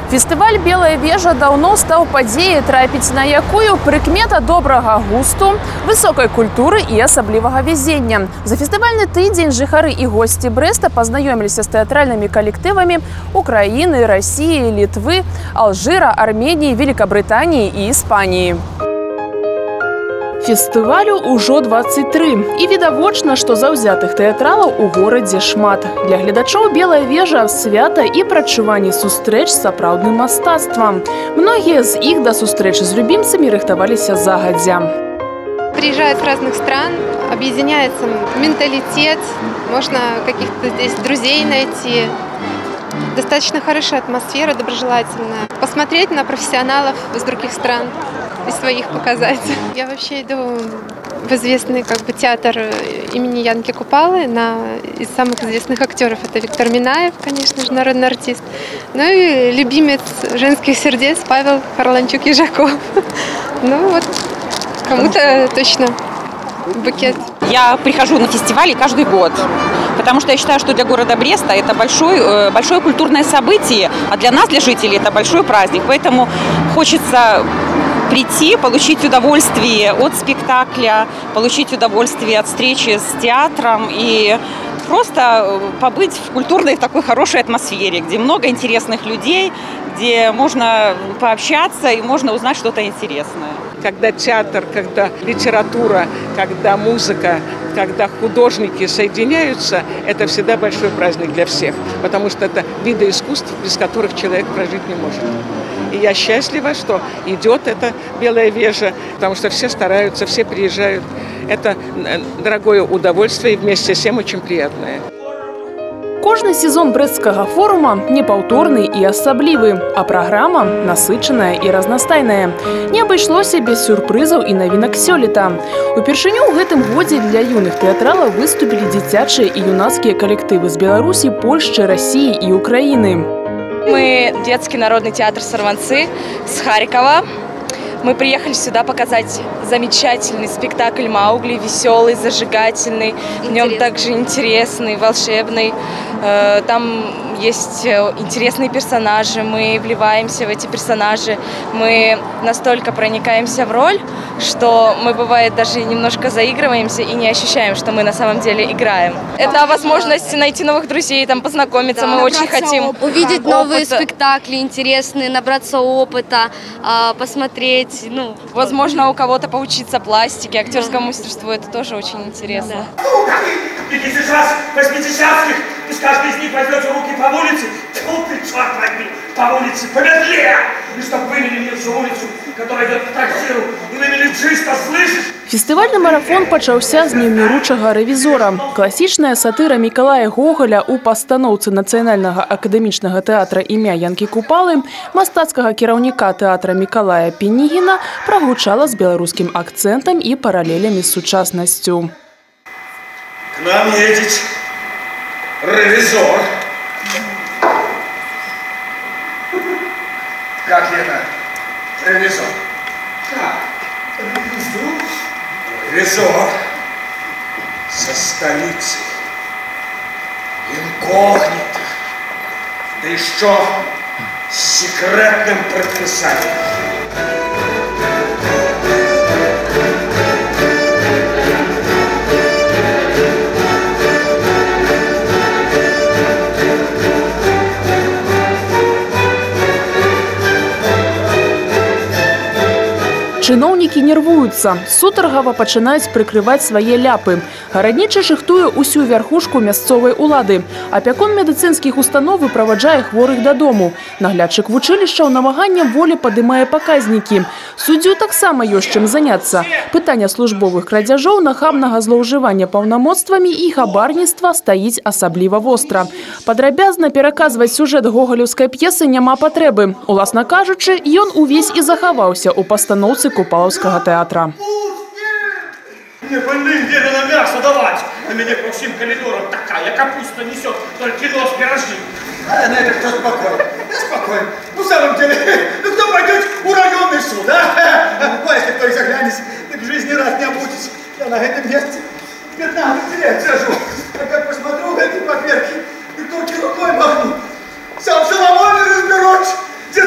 Фестываль «Белая вежа» давно стал падзеяй, трапіць на якую прыкмета добрага густу, высокай культуры і асаблівага везення. За фестывальны тыдзень жыхары і госці Брэста пазнаёміліся з тэатральнымі калектывамі Украіны, Расіі, Літвы, Алжыра, Арменіі, Великабрытаніі і Іспаніі. Фестывалю ўжо 23. І відавочна, што заўзятых тэатралаў у горадзе шмат. Для гледачоў «Белая вежа» свята і прадчуванне сустрэч з сапраўдным мастацтвам. Многія з іх да сустрэчы з любімцамі рыхтаваліся загадзя. Приезжают с разных стран, объединяется менталитет, можно каких-то здесь друзей найти. Достаточно хорошая атмосфера, доброжелательная. Посмотреть на профессионалов из других стран и своих показать. Я вообще иду в известный театр имени Янки Купалы. Из самых известных актеров это Виктор Минаев, конечно же, народный артист. Ну и любимец женских сердец Павел Харланчук-Ежаков. Ну вот, кому-то точно букет. Я прихожу на фестивали каждый год, потому что я считаю, что для города Бреста это большое культурное событие, а для нас, для жителей, это большой праздник. Поэтому хочется прийти, получить удовольствие от спектакля, получить удовольствие от встречи с театром и просто побыть в культурной такой хорошей атмосфере, где много интересных людей, где можно пообщаться и можно узнать что-то интересное. Когда театр, когда литература, когда музыка, когда художники соединяются, это всегда большой праздник для всех, потому что это виды искусств, без которых человек прожить не может. И я счастлива, что идет эта «Белая вежа», потому что все стараются, все приезжают. Это дорогое удовольствие и вместе с тем очень приятное. Кожны сезон брэсцкага форума непаўторны і асаблівы, а праграма насычаная і разнастайная. Не абышлося без сюрпрызаў і навінак сёлета. Упершыню ў гэтым годзе для юных тэатралаў выступілі дзіцячыя і юнацкія калектывы з Беларусі, Польшчы, Расіі і Украіны. Мы детский народный театр «Сорванцы» с Харькова. Мы приехали сюда показать замечательный спектакль «Маугли», веселый, зажигательный, в нем также интересный, волшебный. Там есть интересные персонажи, мы вливаемся в эти персонажи, мы настолько проникаемся в роль, что мы, бывает, даже немножко заигрываемся и не ощущаем, что мы на самом деле играем. Это возможность найти новых друзей, там познакомиться, мы очень хотим. Увидеть новые спектакли интересные, набраться опыта, посмотреть. Возможно, у кого-то поучиться пластике, актерскому мастерству, это тоже очень интересно. И сейчас 80-х, и с каждой из них возьмете руки по улице, черт возьми, по улице помедлее, и чтоб вывели всю улицу, которая идет к трактиру, и вывели чисто, слышишь? Фестывальны марафон пачаўся з неўміручага рэвізора. Класічная сатыра Мікалая Гоголя ў пастаноўцы Нацыянальнага акадэмічнага тэатра імя Янкі Купалы мастацкага кіраўніка тэатра Мікалая Пенігіна прагучала з беларускім акцэнтам і паралелямі з сучаснасцю. К нам едет ревизор. Как это? Ревизор. Как? Ревизор со столицы. Инкогнито. Да еще с секретным предписанием. Чыноўнікі нервуюцца, сутаргава пачынаюць прыкрываць свае ляпы. Гараднічы шыхтуе ўсю вярхушку мясцовай улады. Апякун медыцынскіх установ праваджае хворых дадому. Наглядчык вучылішчаў намаганнем волі падымае паказнікі. Суддзю таксама ёсць чым заняцца. Пытанне службовых крадзяжоў, нахабнага злоўжывання паўнамоцтвамі і хабарніцтва стаіць асабліва востра. Падрабязна пераказваць сюжэт гогалеўскай п'есы няма патрэбы. Уласна кажучы, ён увесь і захаваўся ў пастаноўцы Купалаўскага тэатра. Не больным где на мясо давать. На меня по всем коридорам такая капуста несет, только нос пирожки. А на это кто спокойно? Я спокойно. В самом деле, кто пойдет у районный суд, а? Если кто и заглянет, так в жизни раз не обудется. Я на этом месте 15 лет сижу. А как посмотрю эти поперки, и только рукой махну. Сам Соломон разберешь, где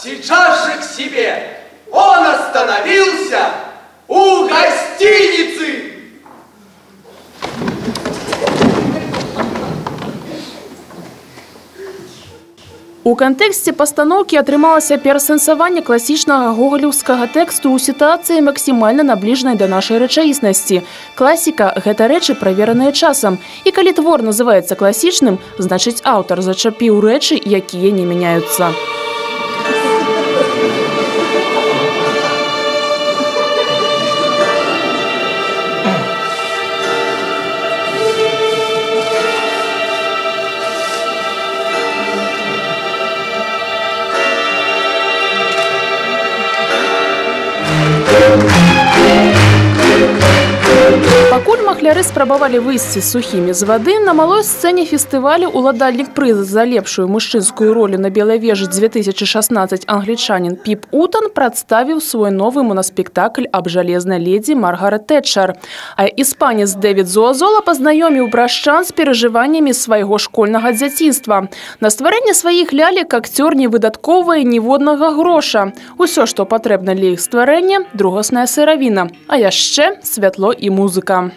сейчас же к себе. Он остановился у гостиницы. У кантэксце пастаноўкі атрымалася пераасэнсаванне класічнага гогалеўскага тэксту ў сітуацыі максімальна набліжанай да нашай рэчаіснасці. Класіка – гэта рэчы, правераныя часам. І калі твор называецца класічным, значыць аўтар зачапіў рэчы, якія не мяняюцца. Пакуль махляры спрабавалі выйсці сухімі з вады, на малой сцэне фестывалю уладальнік прыза за лепшую мужчынскую ролю на Белай вежы 2016 англічанін Піп Утан прадставіў свой новы моноспектакль аб жалезнай ледзі Маргарет Тэтчар. А іспанец Дэвід Зуазола пазнаёміў брашчан з перажываннямі свайго школьнага дзяцінства. На стварэнне сваіх лялек акцёр не выдаткоўвае ніводнага гроша. Усё, што патрэбна для іх стварэння – другасная сыравіна, а яшчэ святло і музыка.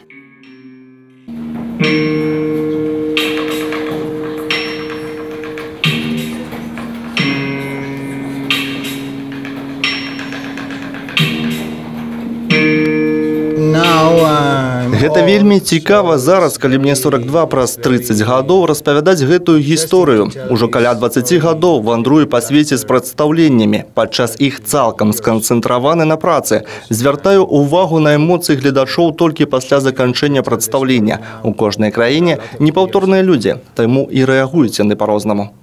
Гэта вельмі цікава зараз, калі мне 42 праз 30 гадоў распавядаць гэтую гісторыю. Ужо каля 20 гадоў вандрую па свеце з прадстаўленнямі. Падчас іх цалкам сканцэнтраваны на працы. Звяртаю увагу на эмоцыі гледачоў толькі пасля заканчэння прадстаўлення. У кожнай краіне непаўторныя людзі, таму і рэагуюць яны па-рознаму.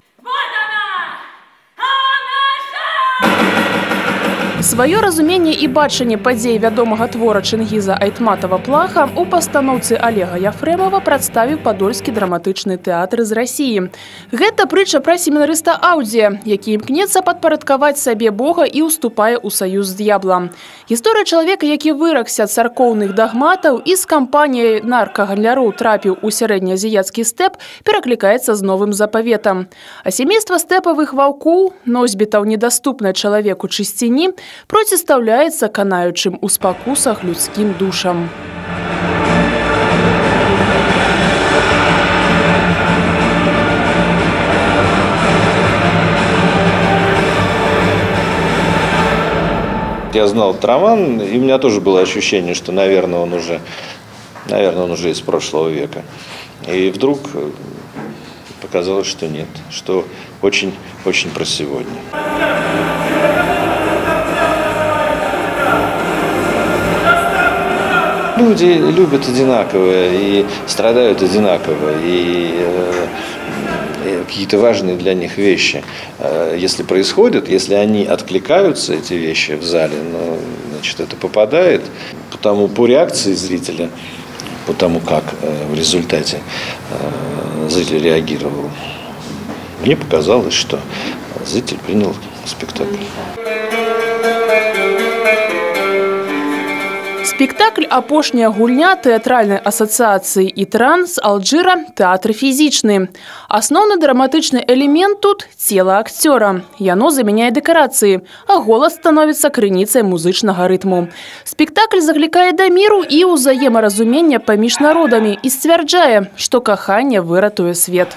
Сваё разуменне і бачанне падзей вядомага твора Чынгіза Айтматова-Плаха у пастаноўцы Олега Яфрэмова прадставіў Падольскі драматычны тэатр з Расіі. Гэта прытча пра семінарыста Аўдзія, які імкнецца падпарадкаваць сабе Бога і ўступае ў саюз з д'яблам. Гісторыя чалавека, які выракся ад царкоўных дагматаў і з кампаніяй наркаганляроў трапіў у сярэднеазіяцкі стэп, пераклікаецца з новым запаветам. А сямейства стэпавых ваўкоў, носьбітаў недаступнай чалавеку чысціні, процістаўляецца канаючым у спакусах людскім душам. Я знал этот роман, и у меня тоже было ощущение, что, наверное, он уже из прошлого века. И вдруг показалось, что нет, что очень про сегодня. Люди любят одинаково и страдают одинаково, и какие-то важные для них вещи, если происходят, если они откликаются, эти вещи в зале, значит, это попадает по реакции зрителя, по тому, как в результате зритель реагировал. Мне показалось, что зритель принял спектакль. Спектакль «Апошняя гульня» тэатральнай асацыяцыі «Ітран» з Алжыра «Тэатр фізічны». Асноўны драматычны элемент тут – цела акцёра. Яно замяняе дэкарацыі, а голас становіцца крыніцай музычнага рытму. Спектакль заклікае да міру і ўзаемаразумення паміж народамі і сцвярджае, што каханне выратуе свет.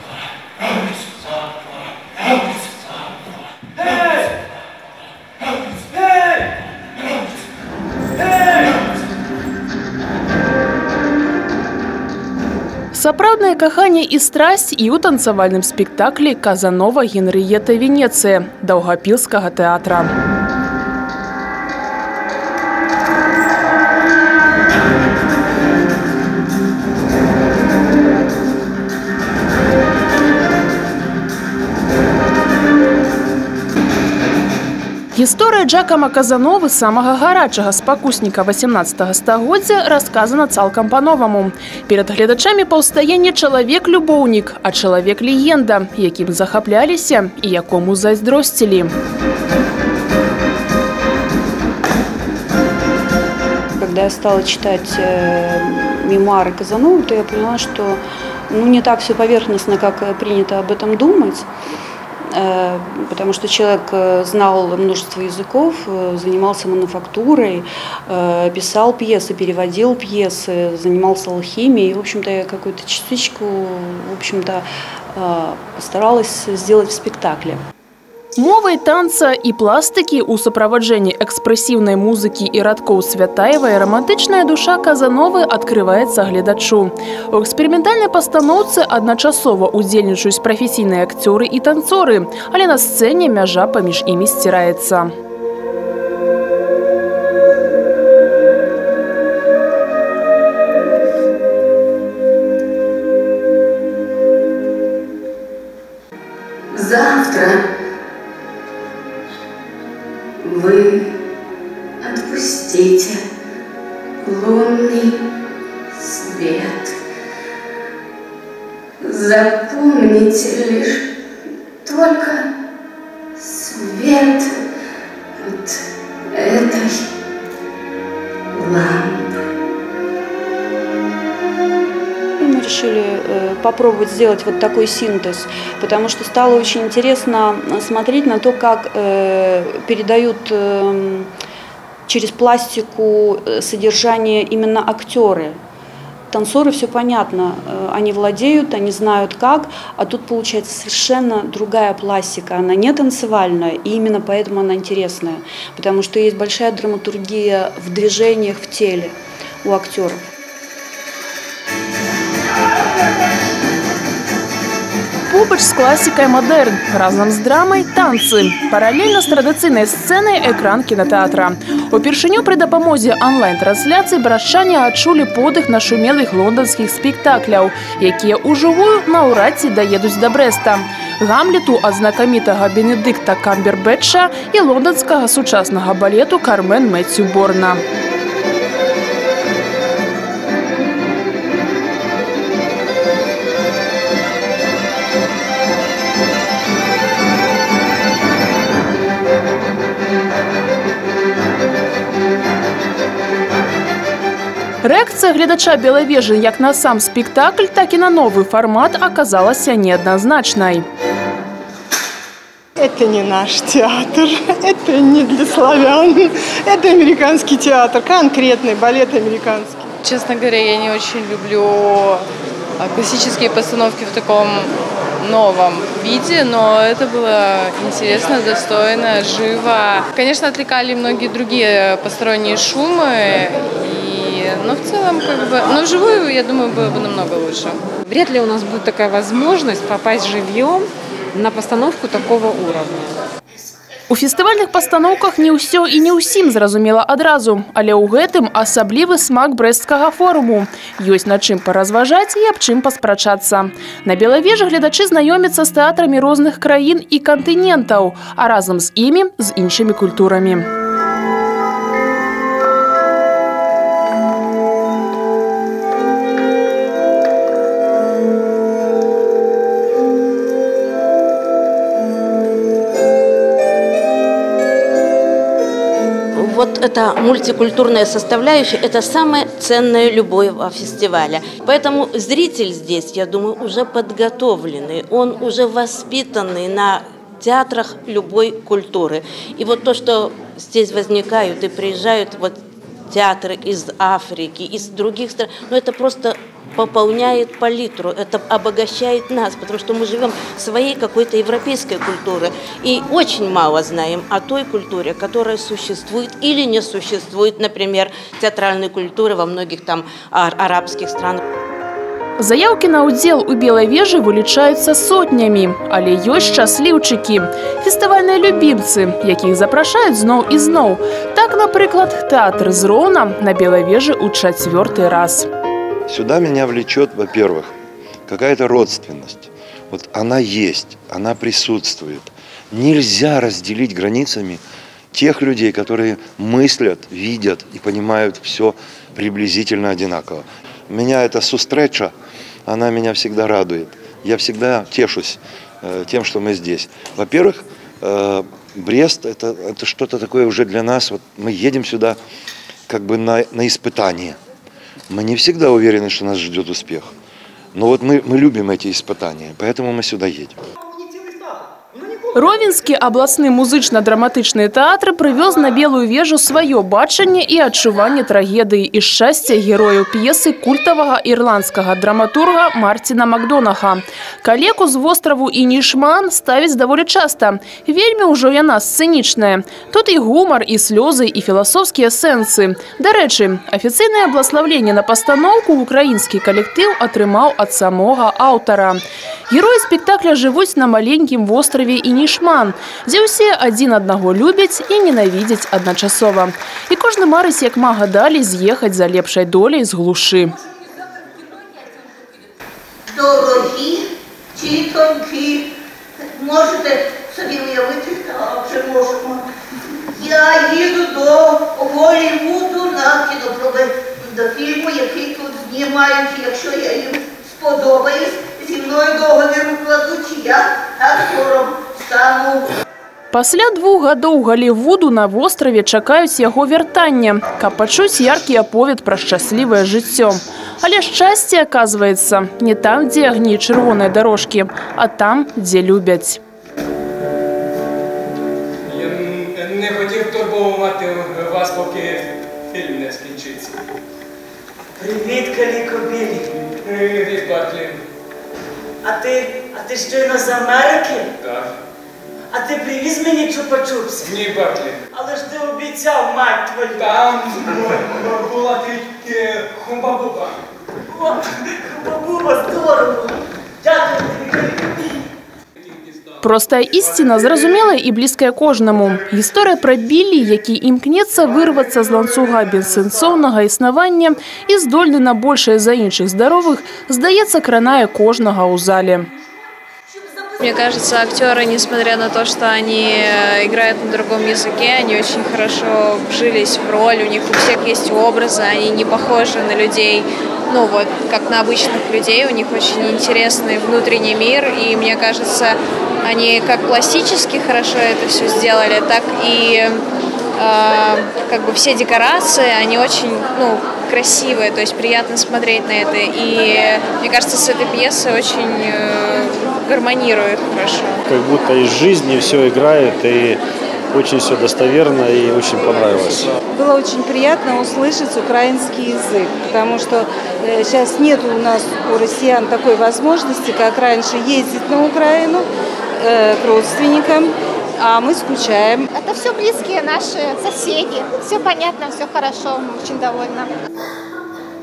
Сапраўднае каханне і страсць і ў танцавальным спектаклі «Казанова Генрыета Венецыя» Даўгапілскага тэатра. Гісторыя Джакама Казановы, самага гарачага спакусніка 18 стагоддзя, расказана цалкам па-новаму. Перад гледачамі паўстае не чалавек-любоўнік, а чалавек-легенда, якім захапляліся і якому зайздросцілі. Когда я стала читать мемуары Казановы, то я поняла, что не так все поверхностно, как принято об этом думать. потому что человек знал множество языков, занимался мануфактурой, писал пьесы, переводил пьесы, занимался алхимией. В общем-то, я какую-то частичку, в общем-то, постаралась сделать в спектакле. Мовай танца і пластики у суправаджэнні экспрэсіўнай музыкі і радкоў Святаевай рамантычная душа Казановы адкрываецца гледачу. У эксперыментальнай пастаноўцы адначасова удзельнічаюць прафесійныя акцёры і танцоры, але на сцэне мяжа паміж імі сціраецца. Завтра вы отпустите лунный свет. Запомните лишь только свет от этой лампы. Мы решили попробовать сделать вот такой синтез, потому что стало очень интересно смотреть на то, как передают через пластику содержание именно актеры. Танцоры, все понятно, они владеют, они знают как, а тут получается совершенно другая пластика, она не танцевальная, и именно поэтому она интересная, потому что есть большая драматургия в движениях, в теле у актеров. Побач з класікай мадэрн, разам з драмай танцы. Паралельна з традыцыйнай сцэнай экран кінатэатра. Упершыню пры дапамозе онлайн-трансляцыі барашчане адчулі подых нашумелых лонданскіх спектакляў, якія ўжывую наўрад ці даедуць да Брэста. Гамлету ад знакамітага Бенедыкта Камбербэтча і лонданскага сучаснага балету Кармен Мэццю Борна. Рэакцыя гледача Белавежы як на сам спектакль, так і на новы фармат аказалася неадназначнай. Это не наш театр, это не для славян, это американский театр, конкретный балет американский. Честно говоря, я не очень люблю классические постановки в таком новом виде, но это было интересно, достойно, живо. Конечно, отвлекали многие другие посторонние шумы, но в целом, но вживую, я думаю, было бы намного лучше. Вряд ли у нас будет такая возможность попасть живьем на постановку такого уровня. У фестывальных пастаноўках не ўсё і не ўсім зразумела адразу, але ў гэтым асаблівы смак брэсцкага форуму. Ёсць над чым паразважаць і аб чым паспрачацца. На Белавежы гледачы знаёмяцца з тэатрамі розных краін і кантынентаў, а разам з імі з іншымі культурамі. Вот эта мультикультурная составляющая – это самое ценное любого фестиваля. Поэтому зритель здесь, я думаю, уже подготовленный, он уже воспитанный на театрах любой культуры. И вот то, что здесь возникают и приезжают вот театры из Африки, из других стран, ну это просто пополняет палитру, это обогащает нас, потому что мы живем своей какой-то европейской культурой и очень мало знаем о той культуре, которая существует или не существует, например, театральной культуры во многих там арабских странах. Заявки на удзел у Белавежы вылічаюцца сотнямі, але ёсць шчасліўчыкі, фестывальныя любімцы, якіх запрашаюць зноў і зноў. Так, напрыклад, тэатр Зроўна на Белавежы ў 4-й раз. Сюда меня влечет, во-первых, какая-то родственность. Вот она есть, она присутствует. Нельзя разделить границами тех людей, которые мыслят, видят и понимают все приблизительно одинаково. Меня эта сустреча, она меня всегда радует. Я всегда тешусь тем, что мы здесь. Во-первых, Брест – это что-то такое уже для нас. Вот мы едем сюда как бы на испытание. Мы не всегда уверены, что нас ждет успех. Но вот мы любим эти испытания, поэтому мы сюда едем. Ровенскі абласны музычна-драматычны тэатр прывёз на Белую вежу сваё бачанне і адчуванне трагедыі і шчасця герояў п'есы культавага ірландскага драматурга Мартина Макдонаха. Калеку з востраву Інішман ставяць даволі часта. Вельмі ўжо яна сцэнічная. Тут і гумар, і слёзы, і філасофскія сэнсы. Дарэчы, афіцыйнае бласлаўленне на пастаноўку украінскі калектыў атрымаў ад самога аўтара. Героі спектакля жывуць на маленькім востраве Інішман, дзе ўсе адзін аднаго любяць і ненавідзяць адначасова. І кожны марыць, як мага далі, з'ехаць за лепшай доляй з глушы. Дорогі, тітоньки, можете собі уявити, так вже можемо. Я їду до Голлівуду на кінопроби, до фільму, який тут знімають, якщо я їм сподобаюсь. Зі мною договір укладуть, я актором стану. Пасля 2 гадоў Голлівуду на востраве чакаюць яго вяртання, каб пачуць яркі аповед пра шчаслівае жыццё. Але шчасце, аказваецца, не там, дзе агні чырвонай дарожкі, а там, дзе любяць. Я не хотів турбувати вас, поки фільм не скінчиться. Привіт, Каліко Білі. Привіт, Барклі. А ти щойно з Америки? Так. А ти привіз мені чупа-чупси? Ні, Барклі. Але ж ти обіцяв, мать твою. Там була тільки хумба-буба. О, хумба-буба, здорово. Дякую тобі, Каліко Білі. Простая ісціна зразумелая і блізкая кожнаму. Гісторыя пра Біллі, які імкнецца вырвацца з ланцуга бессэнсоўнага існавання і здольны на большае за іншых здаровых, здаецца, кранае кожнага ў зале. Мне кажется, актеры, несмотря на то, что они играют на другом языке, они очень хорошо вжились в роль, у них у всех есть образы, они не похожи на людей, ну вот, как на обычных людей, у них очень интересный внутренний мир, и мне кажется, они как пластически хорошо это все сделали, так и как бы все декорации, они очень, ну, красивые, то есть приятно смотреть на это, и мне кажется, с этой пьесой очень гармонирует хорошо. Как будто из жизни все играет, и очень все достоверно, и очень понравилось. Было очень приятно услышать украинский язык, потому что сейчас нет у нас, у россиян, такой возможности, как раньше, ездить на Украину к родственникам, а мы скучаем. Это все близкие наши соседи, все понятно, все хорошо, очень довольна.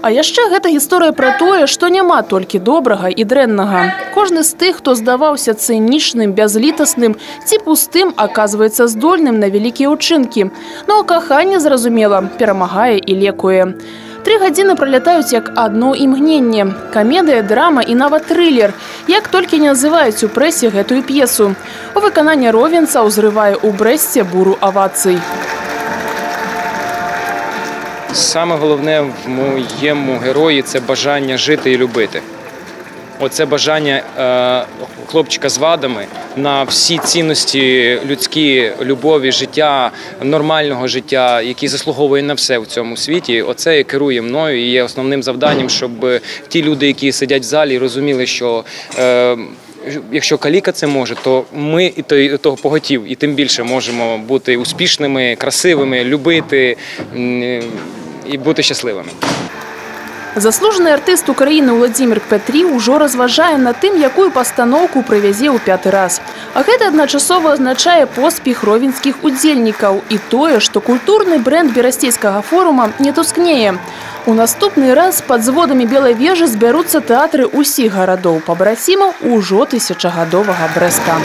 А яшчэ гэта гісторыя пра тое, што няма толькі добрага і дрэннага. Кожны з тых, хто здаваўся цынічным, бязлітасным ці пустым, аказваецца здольным на вялікія ўчынкі. Ну а каханне, зразумела, перамагае і лекуе. 3 гадзіны пралятаюць як адно імгненне. Камедыя, драма і нават трылер. Як толькі не называюць у прэсе гэтую п'есу. У выкананні ровенца ўзрывае ў Брэсце буру авацый. Саме головне в моєму герої – це бажання жити і любити. Оце бажання хлопчика з вадами на всі цінності людські, любові, життя, нормального життя, який заслуговує на все в цьому світі. Оце і керує мною і є основним завданням, щоб ті люди, які сидять в залі, розуміли, що якщо Каліка це може, то ми і того поготів, і тим більше можемо бути успішними, красивими, любити і бути щасливими. Заслужены артыст Украіны Владзімір Петрі ўжо разважае над тым, якую пастаноўку прывязе ў 5-й раз. А гэта адначасова азначае поспех ровенскіх удзельнікаў і тое, што культурны брэнд берасцейскага форума не тускнее. У наступны раз пад зводамі Белай вежы збяруцца тэатры ўсіх гарадоў пабрацімаў ужо тысячагадовага Брэста.